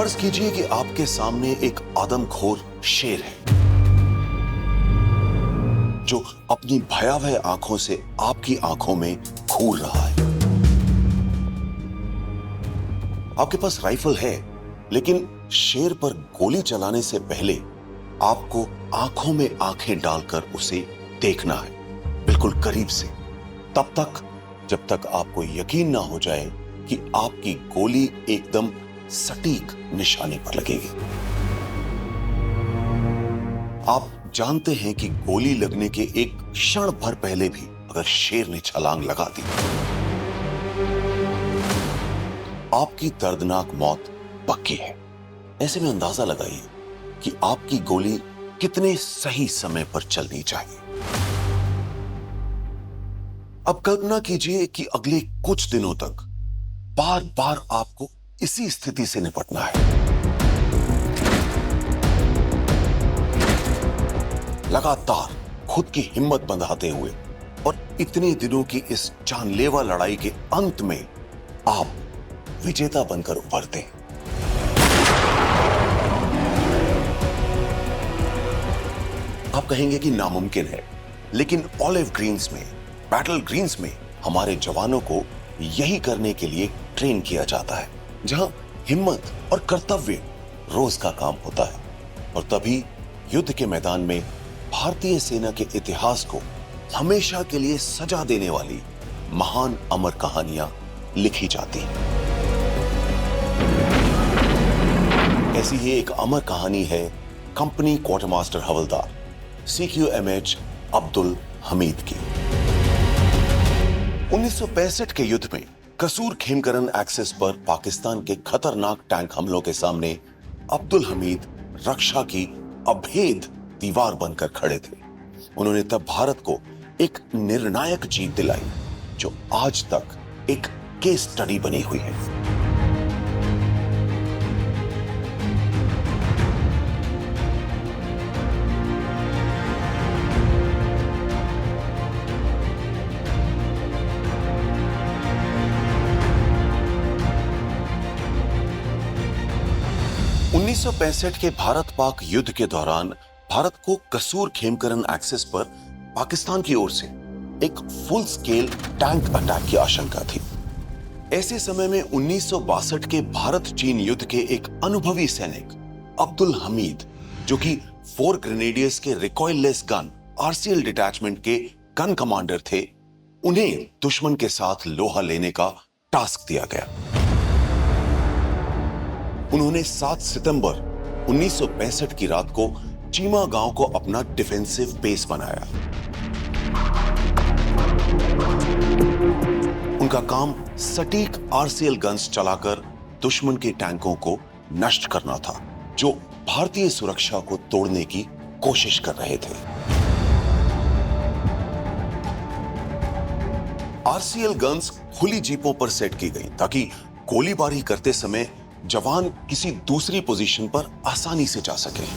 फर्ज कीजिए कि आपके सामने एक आदमखोर शेर है जो अपनी भयावह आंखों से आपकी आंखों में घूर रहा है। आपके पास राइफल है, लेकिन शेर पर गोली चलाने से पहले आपको आंखों में आंखें डालकर उसे देखना है, बिल्कुल करीब से, तब तक जब तक आपको यकीन ना हो जाए कि आपकी गोली एकदम सटीक निशाने पर लगेगी। आप जानते हैं कि गोली लगने के एक क्षण भर पहले भी अगर शेर ने छलांग लगा दी, आपकी दर्दनाक मौत पक्की है। ऐसे में अंदाजा लगाइए कि आपकी गोली कितने सही समय पर चलनी चाहिए। अब कल्पना कीजिए कि अगले कुछ दिनों तक बार बार आपको इसी स्थिति से निपटना है। लगातार खुद की हिम्मत बंधाते हुए और इतने दिनों की इस जानलेवा लड़ाई के अंत में आप विजेता बनकर उभरते हैं। आप कहेंगे कि नामुमकिन है, लेकिन ऑलिव ग्रीन्स में, बैटल ग्रीन्स में हमारे जवानों को यही करने के लिए ट्रेन किया जाता है, जहां हिम्मत और कर्तव्य रोज का काम होता है। और तभी युद्ध के मैदान में भारतीय सेना के इतिहास को हमेशा के लिए सजा देने वाली महान अमर कहानियां लिखी जाती हैं। ऐसी ही एक अमर कहानी है कंपनी क्वार्टरमास्टर हवलदार CQMH अब्दुल हमीद की। 1965 के युद्ध में कसूर खेमकरन एक्सेस पर पाकिस्तान के खतरनाक टैंक हमलों के सामने अब्दुल हमीद रक्षा की अभेद दीवार बनकर खड़े थे। उन्होंने तब भारत को एक निर्णायक जीत दिलाई जो आज तक एक केस स्टडी बनी हुई है। उन्नीस 1965 के भारत पाक युद्ध के दौरान भारत को कसूर खेमकरन एक्सेस पर पाकिस्तान की ओर से एक फुल स्केल टैंक अटैक की आशंका थी। ऐसे समय में 1962 के भारत चीन युद्ध के एक अनुभवी सैनिक अब्दुल हमीद, जो कि 4 ग्रेनेडियर्स के रिकॉइललेस गन RCL डिटैचमेंट के गन कमांडर थे, उन्हें दुश्मन के साथ लोहा लेने का टास्क दिया गया। उन्होंने 7 सितंबर 1965 की रात को चीमा गांव को अपना डिफेंसिव बेस बनाया। उनका काम सटीक RCL गन्स चलाकर दुश्मन के टैंकों को नष्ट करना था, जो भारतीय सुरक्षा को तोड़ने की कोशिश कर रहे थे। RCL गन्स खुली जीपों पर सेट की गई ताकि गोलीबारी करते समय जवान किसी दूसरी पोजीशन पर आसानी से जा सके।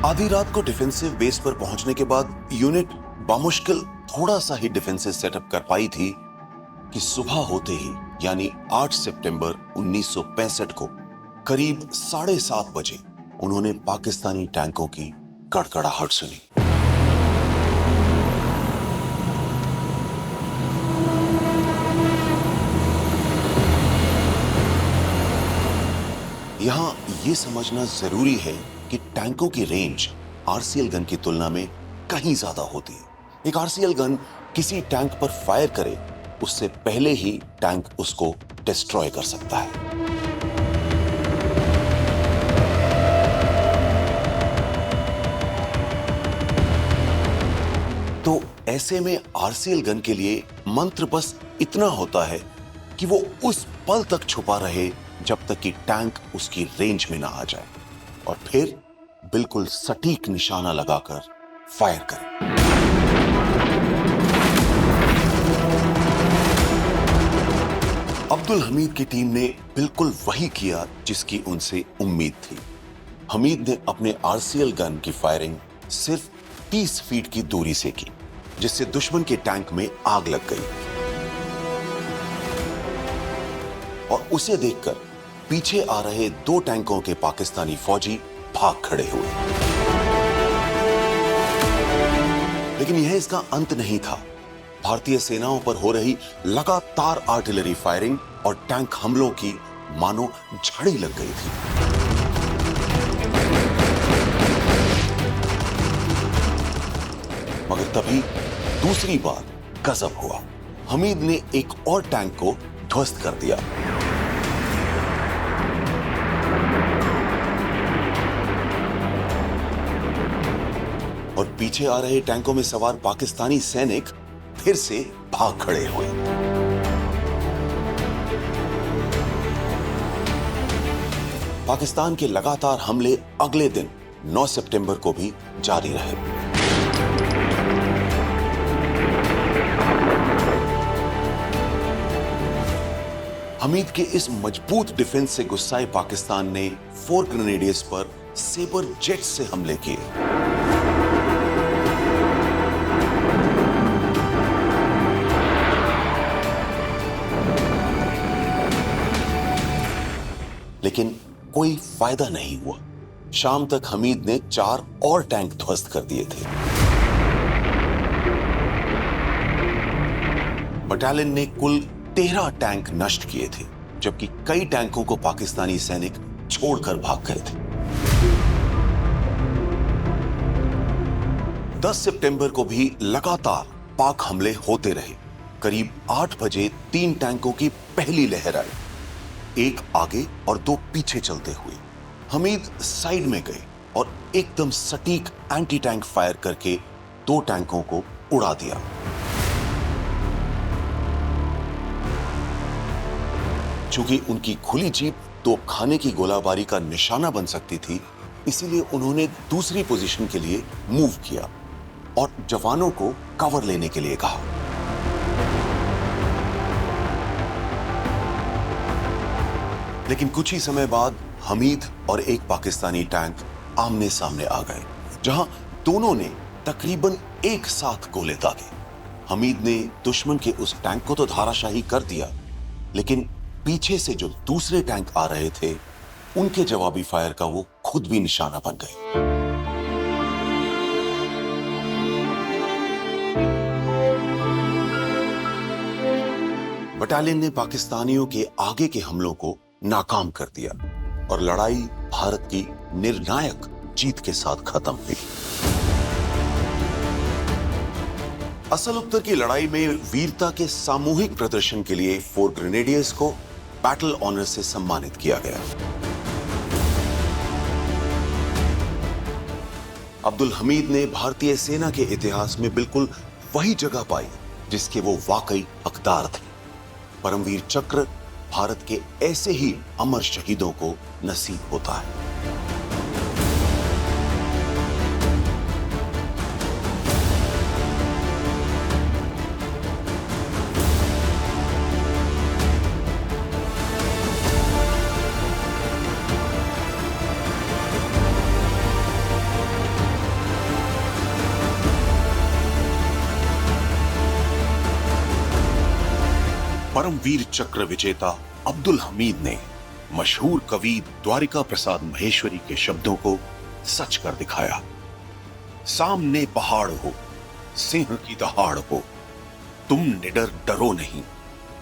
आधी रात को डिफेंसिव बेस पर पहुंचने के बाद यूनिट बामुश्किल थोड़ा सा ही डिफेंसिव सेटअप कर पाई थी कि सुबह होते ही, यानी 8 सितंबर 1965 को करीब 7:30 बजे उन्होंने पाकिस्तानी टैंकों की कड़कड़ाहट सुनी। यहां यह समझना जरूरी है कि टैंकों की रेंज RCL गन की तुलना में कहीं ज्यादा होती है। एक RCL गन किसी टैंक पर फायर करे उससे पहले ही टैंक उसको डिस्ट्रॉय कर सकता है। तो ऐसे में RCL गन के लिए मंत्र बस इतना होता है कि वो उस पल तक छुपा रहे जब तक कि टैंक उसकी रेंज में ना आ जाए, और फिर बिल्कुल सटीक निशाना लगाकर फायर करें। अब्दुल हमीद की टीम ने बिल्कुल वही किया जिसकी उनसे उम्मीद थी। हमीद ने अपने RCL गन की फायरिंग सिर्फ 30 फीट की दूरी से की, जिससे दुश्मन के टैंक में आग लग गई और उसे देखकर पीछे आ रहे 2 टैंकों के पाकिस्तानी फौजी भाग खड़े हुए। लेकिन यह इसका अंत नहीं था। भारतीय सेनाओं पर हो रही लगातार आर्टिलरी फायरिंग और टैंक हमलों की मानो झड़ी लग गई थी। मगर तभी दूसरी बार गजब हुआ। हमीद ने एक और टैंक को ध्वस्त कर दिया। और पीछे आ रहे टैंकों में सवार पाकिस्तानी सैनिक फिर से भाग खड़े हुए। पाकिस्तान के लगातार हमले अगले दिन 9 सितंबर को भी जारी रहे। हमीद के इस मजबूत डिफेंस से गुस्साए पाकिस्तान ने 4 ग्रेनेडियर्स पर सेबर जेट से हमले किए। लेकिन कोई फायदा नहीं हुआ। शाम तक हमीद ने 4 और टैंक ध्वस्त कर दिए थे। बटालियन ने कुल 13 टैंक नष्ट किए थे, जबकि कई टैंकों को पाकिस्तानी सैनिक छोड़कर भाग गए थे। 10 सितंबर को भी लगातार पाक हमले होते रहे। करीब 8 बजे 3 टैंकों की पहली लहर आई, एक आगे और 2 पीछे चलते हुए। हमीद साइड में गए और एकदम सटीक एंटी टैंक फायर करके 2 टैंकों को उड़ा दिया। चूंकि उनकी खुली जीप तोपखाने की गोलाबारी का निशाना बन सकती थी, इसीलिए उन्होंने दूसरी पोजीशन के लिए मूव किया और जवानों को कवर लेने के लिए कहा। लेकिन कुछ ही समय बाद हमीद और एक पाकिस्तानी टैंक आमने सामने आ गए, जहां दोनों ने तकरीबन एक साथ गोले दागे। हमीद ने दुश्मन के उस टैंक को तो धाराशाही कर दिया, लेकिन पीछे से जो दूसरे टैंक आ रहे थे, उनके जवाबी फायर का वो खुद भी निशाना बन गए। बटालियन ने पाकिस्तानियों के आगे के हमलों को नाकाम कर दिया और लड़ाई भारत की निर्णायक जीत के साथ खत्म हुई। असल उत्तर की लड़ाई में वीरता के सामूहिक प्रदर्शन के लिए 4 ग्रेनेडियर्स को बैटल ऑनर से सम्मानित किया गया। अब्दुल हमीद ने भारतीय सेना के इतिहास में बिल्कुल वही जगह पाई जिसके वो वाकई हकदार थे। परमवीर चक्र भारत के ऐसे ही अमर शहीदों को नसीब होता है। परमवीर चक्र विजेता अब्दुल हमीद ने मशहूर कवि द्वारिका प्रसाद महेश्वरी के शब्दों को सच कर दिखाया। सामने पहाड़ हो, सिंह की दहाड़ हो, तुम निडर डरो नहीं,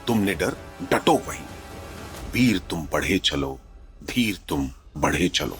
तुम निडर डटो वहीं। वीर तुम बढ़े चलो, धीर तुम बढ़े चलो।